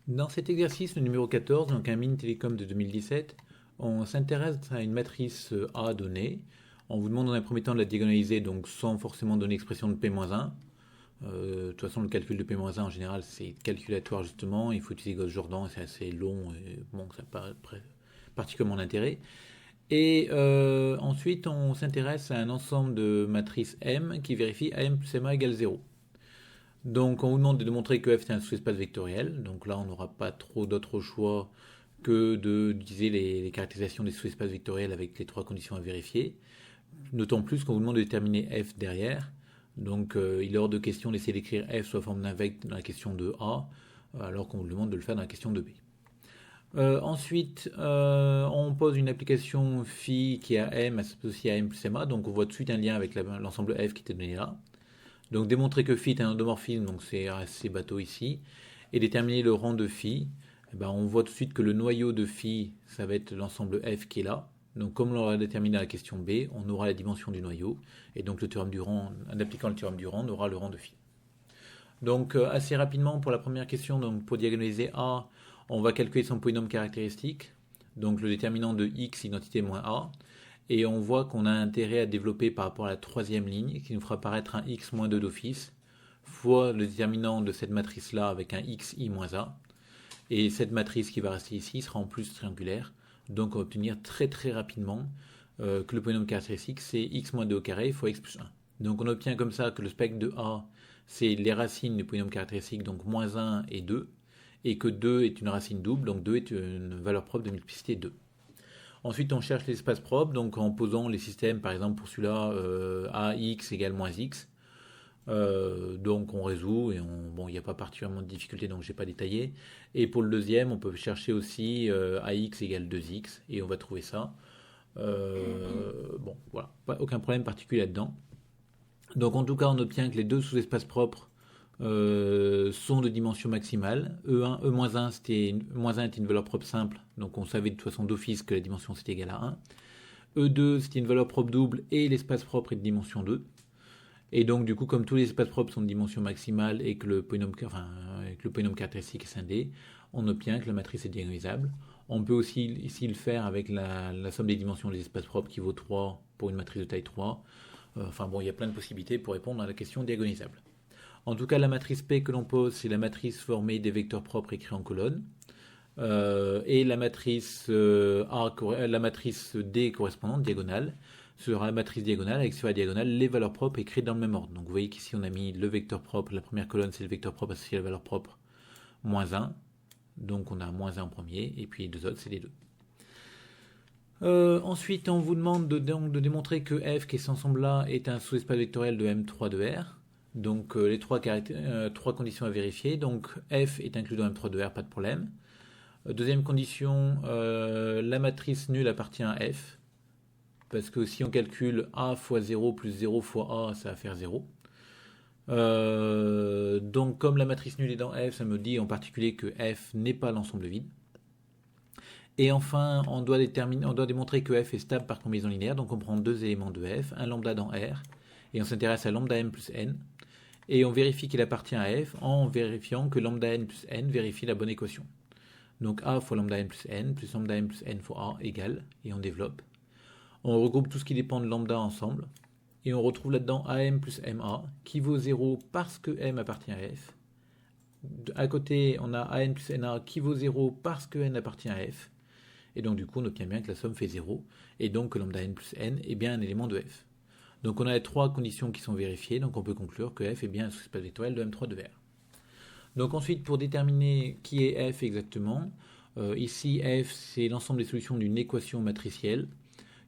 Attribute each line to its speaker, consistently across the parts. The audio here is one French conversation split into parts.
Speaker 1: Dans cet exercice, le numéro 14, donc un mini télécom de 2017, on s'intéresse à une matrice A donnée. On vous demande dans un premier temps de la diagonaliser, donc sans forcément donner l'expression de P-1. De toute façon, le calcul de P-1 en général, c'est calculatoire justement. Il faut utiliser Gauss-Jordan, c'est assez long et bon, ça n'a pas particulièrement d'intérêt. Et ensuite, on s'intéresse à un ensemble de matrices M qui vérifie AM plus MA égale 0. Donc on vous demande de démontrer que F est un sous-espace vectoriel. Donc là, on n'aura pas trop d'autres choix que d'utiliser les caractérisations des sous-espaces vectoriels avec les trois conditions à vérifier. D'autant plus qu'on vous demande de déterminer F derrière. Donc il est hors de question d'essayer d'écrire F sous la forme d'un vecteur dans la question de A, alors qu'on vous demande de le faire dans la question de B. Ensuite, on pose une application phi qui est à M associée à M plus MA. Donc on voit tout de suite un lien avec l'ensemble F qui était donné là. Donc démontrer que phi est un endomorphisme, donc c'est assez bateau ici, et déterminer le rang de phi, eh ben, on voit tout de suite que le noyau de phi, ça va être l'ensemble F qui est là. Donc comme on l'aura déterminé dans la question B, on aura la dimension du noyau, et donc le théorème du rang, en appliquant le théorème du rang, on aura le rang de phi. Donc assez rapidement pour la première question, donc pour diagonaliser A, on va calculer son polynôme caractéristique, donc le déterminant de x identité moins A, et on voit qu'on a intérêt à développer par rapport à la troisième ligne, qui nous fera apparaître un x moins 2 d'office, fois le déterminant de cette matrice-là avec un xi moins a. Et cette matrice qui va rester ici sera en plus triangulaire. Donc on va obtenir très très rapidement que le polynôme caractéristique c'est x moins 2 au carré fois x plus 1. Donc on obtient comme ça que le spectre de A c'est les racines du polynôme caractéristique, donc moins 1 et 2, et que 2 est une racine double, donc 2 est une valeur propre de multiplicité 2. Ensuite, on cherche l'espace propre, donc en posant les systèmes, par exemple pour celui-là, AX égale moins X. Donc on résout, et bon, il n'y a pas particulièrement de difficulté, donc je n'ai pas détaillé. Et pour le deuxième, on peut chercher aussi AX égale 2X, et on va trouver ça. Bon, voilà, aucun problème particulier là-dedans. Donc en tout cas, on obtient que les deux sous-espaces propres sont de dimension maximale. E1, E-1, moins 1 était une valeur propre simple, donc on savait de toute façon d'office que la dimension c'était égal à 1. E2, c'était une valeur propre double et l'espace propre est de dimension 2. Et donc du coup, comme tous les espaces propres sont de dimension maximale et que le polynôme caractéristique est scindé, on obtient que la matrice est diagonalisable. On peut aussi ici le faire avec la somme des dimensions des espaces propres qui vaut 3 pour une matrice de taille 3. Enfin bon, il y a plein de possibilités pour répondre à la question diagonalisable. En tout cas, la matrice P que l'on pose, c'est la matrice formée des vecteurs propres écrits en colonne. Et la matrice la matrice D correspondante, diagonale, sera la matrice diagonale avec sur la diagonale les valeurs propres écrites dans le même ordre. Donc vous voyez qu'ici on a mis le vecteur propre, la première colonne c'est le vecteur propre associé à la valeur propre moins 1. Donc on a moins 1 en premier, et puis les deux autres c'est les deux. Ensuite, on vous demande de démontrer que F, qui est cet ensemble-là, est un sous-espace vectoriel de M3 de R. Donc les trois conditions à vérifier. Donc F est inclus dans M3 de R, pas de problème. Deuxième condition, la matrice nulle appartient à F. Parce que si on calcule A fois 0 plus 0 fois A, ça va faire 0. Donc comme la matrice nulle est dans F, ça me dit en particulier que F n'est pas l'ensemble vide. Et enfin, on doit démontrer que F est stable par combinaison linéaire. Donc on prend deux éléments de F, un lambda dans R, et on s'intéresse à lambda m plus n. Et on vérifie qu'il appartient à F en vérifiant que lambda n plus n vérifie la bonne équation. Donc A fois lambda n plus lambda m plus n fois A égale, et on développe. On regroupe tout ce qui dépend de lambda ensemble, et on retrouve là-dedans AM plus MA, qui vaut 0 parce que M appartient à F. À côté, on a AN plus NA qui vaut 0 parce que N appartient à F. Et donc du coup, on obtient bien que la somme fait 0, et donc que lambda n plus n est bien un élément de F. Donc on a les trois conditions qui sont vérifiées, donc on peut conclure que F est bien un sous-espace vectoriel de M3 de R. Donc ensuite, pour déterminer qui est F exactement, ici F c'est l'ensemble des solutions d'une équation matricielle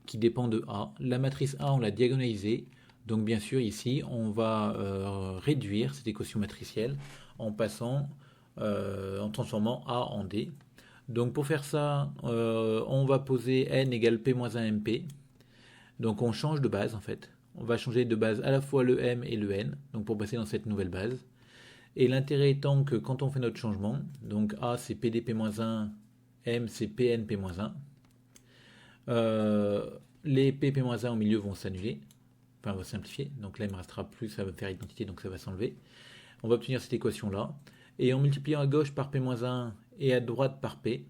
Speaker 1: qui dépend de A. La matrice A, on l'a diagonalisée, donc bien sûr ici on va réduire cette équation matricielle en transformant A en D. Donc pour faire ça, on va poser n égale p-1mp. Donc on change de base en fait. On va changer de base à la fois le m et le n, donc pour passer dans cette nouvelle base. Et l'intérêt étant que quand on fait notre changement, donc a c'est pdp-1, m c'est pnp-1, les pp-1 au milieu vont s'annuler, enfin on va simplifier, donc là il ne me restera plus, ça va faire identité, donc ça va s'enlever. On va obtenir cette équation là, et en multipliant à gauche par p-1 et à droite par P,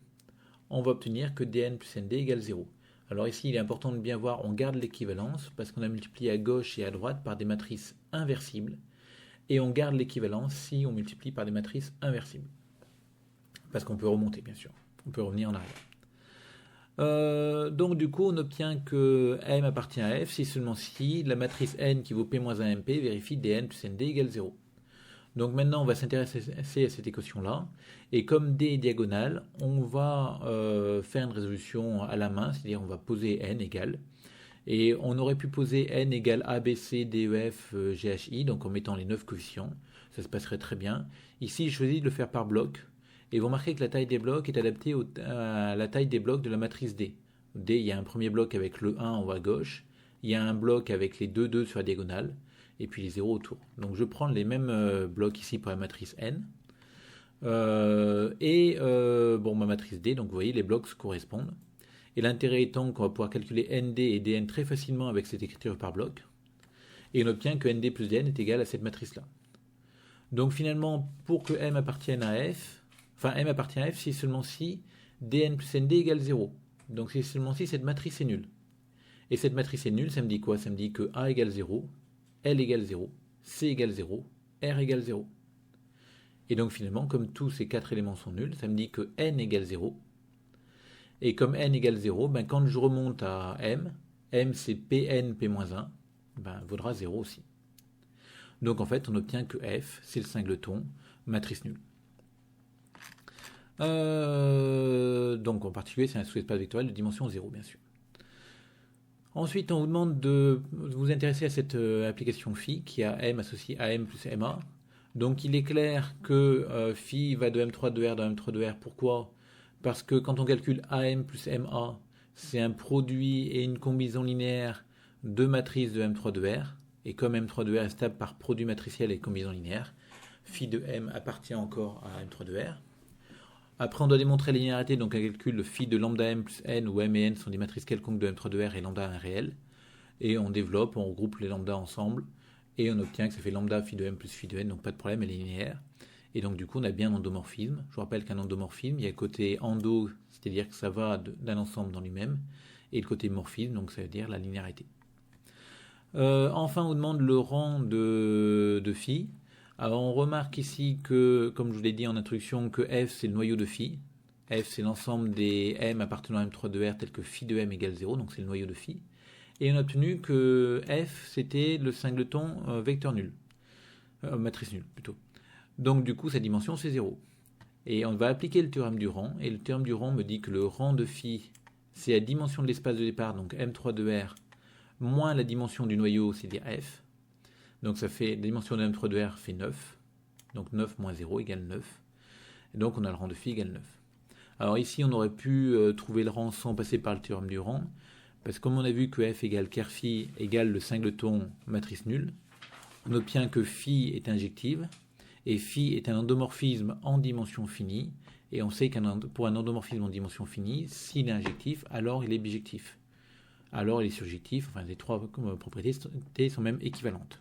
Speaker 1: on va obtenir que dn plus nd égale 0. Alors ici, il est important de bien voir, on garde l'équivalence parce qu'on a multiplié à gauche et à droite par des matrices inversibles, et on garde l'équivalence si on multiplie par des matrices inversibles. Parce qu'on peut remonter, bien sûr. On peut revenir en arrière. Donc du coup, on obtient que M appartient à F si seulement si la matrice N qui vaut P-1MP vérifie dn plus nd égale 0. Donc maintenant, on va s'intéresser à cette équation-là. Et comme D est diagonale, on va faire une résolution à la main, c'est-à-dire on va poser N égale. Et on aurait pu poser N égale A, B, C, D, E, F, G, H, I, donc en mettant les 9 coefficients. Ça se passerait très bien. Ici, je choisis de le faire par bloc. Et vous remarquez que la taille des blocs est adaptée à la taille des blocs de la matrice D. D, il y a un premier bloc avec le 1 en haut à gauche. Il y a un bloc avec les 2 sur la diagonale. Et puis les 0 autour. Donc je prends les mêmes blocs ici pour la matrice N. Ma matrice D, donc vous voyez, les blocs se correspondent. Et l'intérêt étant qu'on va pouvoir calculer ND et DN très facilement avec cette écriture par bloc. Et on obtient que ND plus DN est égal à cette matrice-là. Donc finalement, pour que M appartienne à F, M appartient à F si seulement si DN plus ND égale 0. Donc si seulement si cette matrice est nulle. Et cette matrice est nulle, ça me dit quoi? Ça me dit que A égale 0, L égale 0, C égale 0, R égale 0. Et donc finalement, comme tous ces 4 éléments sont nuls, ça me dit que N égale 0. Et comme N égale 0, quand je remonte à M c'est Pn P-1, vaudra 0 aussi. Donc en fait, on obtient que F, c'est le singleton, matrice nulle. Donc en particulier, c'est un sous-espace vectoriel de dimension 0, bien sûr. Ensuite, on vous demande de vous intéresser à cette application phi qui a M associé à M plus MA. Donc il est clair que phi va de M3 de R dans M3 de R. Pourquoi? Parce que quand on calcule AM plus MA, c'est un produit et une combinaison linéaire de matrices de M3 de R. Et comme M3 de R est stable par produit matriciel et combinaison linéaire, phi de M appartient encore à M3 de R. Après, on doit démontrer la linéarité, donc on calcule phi de lambda M plus N, où M et N sont des matrices quelconques de M3 de R et lambda un réel. Et on développe, on regroupe les lambda ensemble, et on obtient que ça fait lambda phi de M plus phi de N, donc pas de problème, elle est linéaire. Et donc du coup, on a bien un endomorphisme. Je vous rappelle qu'un endomorphisme, il y a le côté endo, c'est-à-dire que ça va d'un ensemble dans lui-même, et le côté morphisme, donc ça veut dire la linéarité. Enfin, on demande le rang de phi. Alors on remarque ici que, comme je vous l'ai dit en introduction, que F c'est le noyau de phi. F c'est l'ensemble des M appartenant à M3 de R tel que phi de M égale 0, donc c'est le noyau de phi. Et on a obtenu que F c'était le singleton vecteur nul, matrice nulle plutôt. Donc du coup sa dimension c'est 0. Et on va appliquer le théorème du rang, et le théorème du rang me dit que le rang de phi c'est la dimension de l'espace de départ, donc M3 de R, moins la dimension du noyau, c'est-à-dire F. Donc ça fait, la dimension de M3 de R fait 9. Donc 9 moins 0 égale 9. Et donc on a le rang de phi égale 9. Alors ici on aurait pu trouver le rang sans passer par le théorème du rang. Parce que comme on a vu que F égale ker phi égale le singleton matrice nulle, on obtient que phi est injective. Et phi est un endomorphisme en dimension finie. Et on sait pour un endomorphisme en dimension finie, s'il est injectif, alors il est bijectif. Alors il est surjectif, enfin les trois propriétés sont même équivalentes.